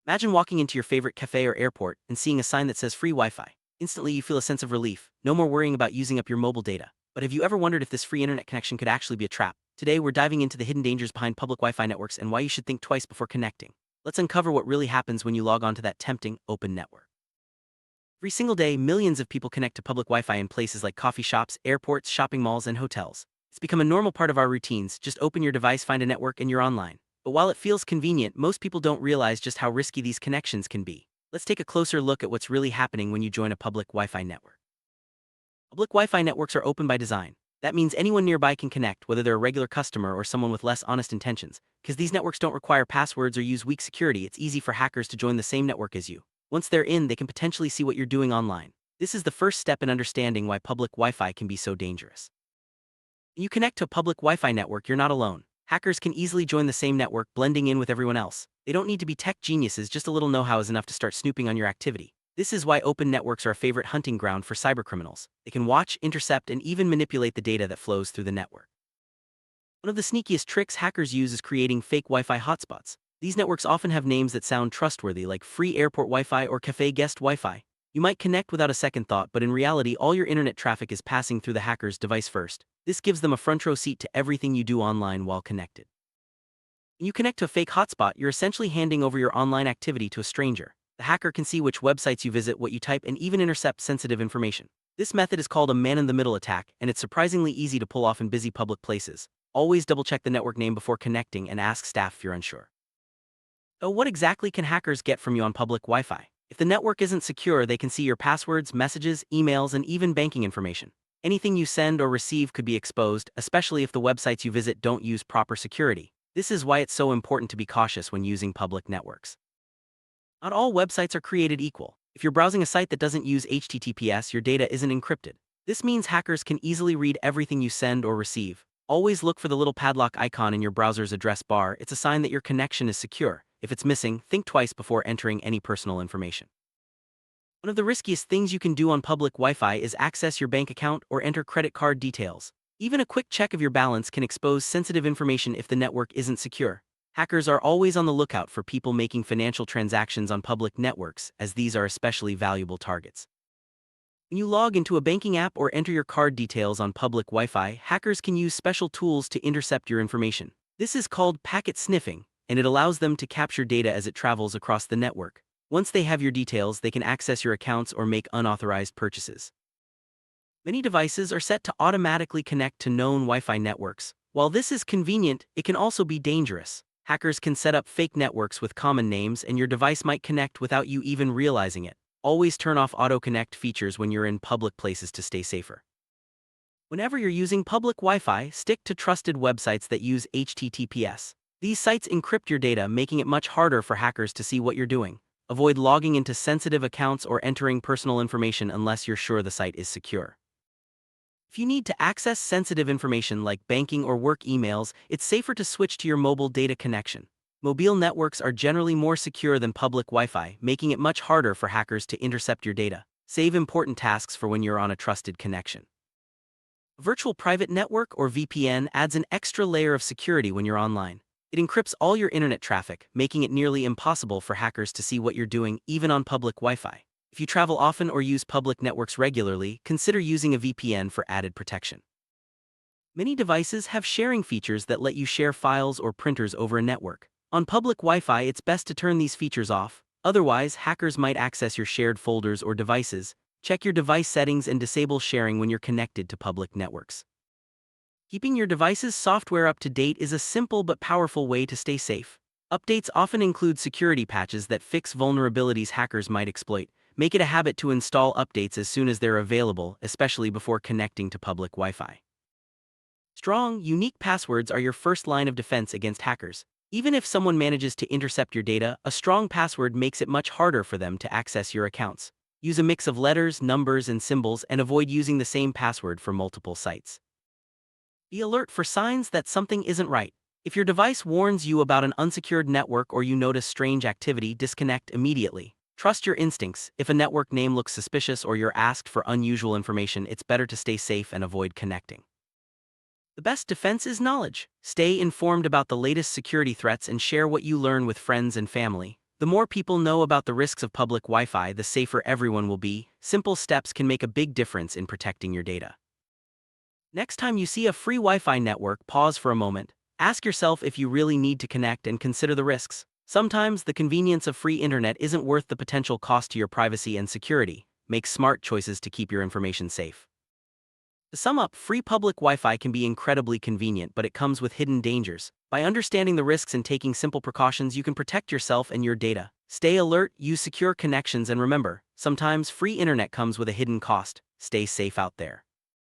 Imagine walking into your favorite cafe or airport and seeing a sign that says free Wi-Fi. Instantly, you feel a sense of relief. No more worrying about using up your mobile data. But have you ever wondered if this free internet connection could actually be a trap? Today, we're diving into the hidden dangers behind public Wi-Fi networks and why you should think twice before connecting. Let's uncover what really happens when you log onto that tempting, open network. Every single day, millions of people connect to public Wi-Fi in places like coffee shops, airports, shopping malls, and hotels. It's become a normal part of our routines. Just open your device, find a network, and you're online. But while it feels convenient, most people don't realize just how risky these connections can be. Let's take a closer look at what's really happening when you join a public Wi-Fi network. Public Wi-Fi networks are open by design. That means anyone nearby can connect, whether they're a regular customer or someone with less honest intentions. Because these networks don't require passwords or use weak security, it's easy for hackers to join the same network as you. Once they're in, they can potentially see what you're doing online. This is the first step in understanding why public Wi-Fi can be so dangerous. When you connect to a public Wi-Fi network, you're not alone. Hackers can easily join the same network, blending in with everyone else. They don't need to be tech geniuses, just a little know-how is enough to start snooping on your activity. This is why open networks are a favorite hunting ground for cybercriminals. They can watch, intercept, and even manipulate the data that flows through the network. One of the sneakiest tricks hackers use is creating fake Wi-Fi hotspots. These networks often have names that sound trustworthy, like free airport Wi-Fi or cafe guest Wi-Fi. You might connect without a second thought, but in reality, all your internet traffic is passing through the hacker's device first. This gives them a front row seat to everything you do online while connected. When you connect to a fake hotspot, you're essentially handing over your online activity to a stranger. The hacker can see which websites you visit, what you type, and even intercept sensitive information. This method is called a man-in-the-middle attack, and it's surprisingly easy to pull off in busy public places. Always double-check the network name before connecting and ask staff if you're unsure. So what exactly can hackers get from you on public Wi-Fi? If the network isn't secure, they can see your passwords, messages, emails, and even banking information. Anything you send or receive could be exposed, especially if the websites you visit don't use proper security. This is why it's so important to be cautious when using public networks. Not all websites are created equal. If you're browsing a site that doesn't use HTTPS, your data isn't encrypted. This means hackers can easily read everything you send or receive. Always look for the little padlock icon in your browser's address bar. It's a sign that your connection is secure. If it's missing, think twice before entering any personal information. One of the riskiest things you can do on public Wi-Fi is access your bank account or enter credit card details. Even a quick check of your balance can expose sensitive information if the network isn't secure. Hackers are always on the lookout for people making financial transactions on public networks, as these are especially valuable targets. When you log into a banking app or enter your card details on public Wi-Fi, hackers can use special tools to intercept your information. This is called packet sniffing, and it allows them to capture data as it travels across the network. Once they have your details, they can access your accounts or make unauthorized purchases. Many devices are set to automatically connect to known Wi-Fi networks. While this is convenient, it can also be dangerous. Hackers can set up fake networks with common names, and your device might connect without you even realizing it. Always turn off auto-connect features when you're in public places to stay safer. Whenever you're using public Wi-Fi, stick to trusted websites that use HTTPS. These sites encrypt your data, making it much harder for hackers to see what you're doing. Avoid logging into sensitive accounts or entering personal information unless you're sure the site is secure. If you need to access sensitive information like banking or work emails, it's safer to switch to your mobile data connection. Mobile networks are generally more secure than public Wi-Fi, making it much harder for hackers to intercept your data. Save important tasks for when you're on a trusted connection. A virtual private network, or VPN, adds an extra layer of security when you're online. It encrypts all your internet traffic, making it nearly impossible for hackers to see what you're doing, even on public Wi-Fi. If you travel often or use public networks regularly, consider using a VPN for added protection. Many devices have sharing features that let you share files or printers over a network. On public Wi-Fi, it's best to turn these features off. Otherwise, hackers might access your shared folders or devices. Check your device settings and disable sharing when you're connected to public networks. Keeping your device's software up to date is a simple but powerful way to stay safe. Updates often include security patches that fix vulnerabilities hackers might exploit. Make it a habit to install updates as soon as they're available, especially before connecting to public Wi-Fi. Strong, unique passwords are your first line of defense against hackers. Even if someone manages to intercept your data, a strong password makes it much harder for them to access your accounts. Use a mix of letters, numbers, and symbols, and avoid using the same password for multiple sites. Be alert for signs that something isn't right. If your device warns you about an unsecured network or you notice strange activity, disconnect immediately. Trust your instincts. If a network name looks suspicious or you're asked for unusual information, it's better to stay safe and avoid connecting. The best defense is knowledge. Stay informed about the latest security threats and share what you learn with friends and family. The more people know about the risks of public Wi-Fi, the safer everyone will be. Simple steps can make a big difference in protecting your data. Next time you see a free Wi-Fi network, pause for a moment. Ask yourself if you really need to connect and consider the risks. Sometimes the convenience of free internet isn't worth the potential cost to your privacy and security. Make smart choices to keep your information safe. To sum up, free public Wi-Fi can be incredibly convenient, but it comes with hidden dangers. By understanding the risks and taking simple precautions, you can protect yourself and your data. Stay alert, use secure connections, and remember, sometimes free internet comes with a hidden cost. Stay safe out there.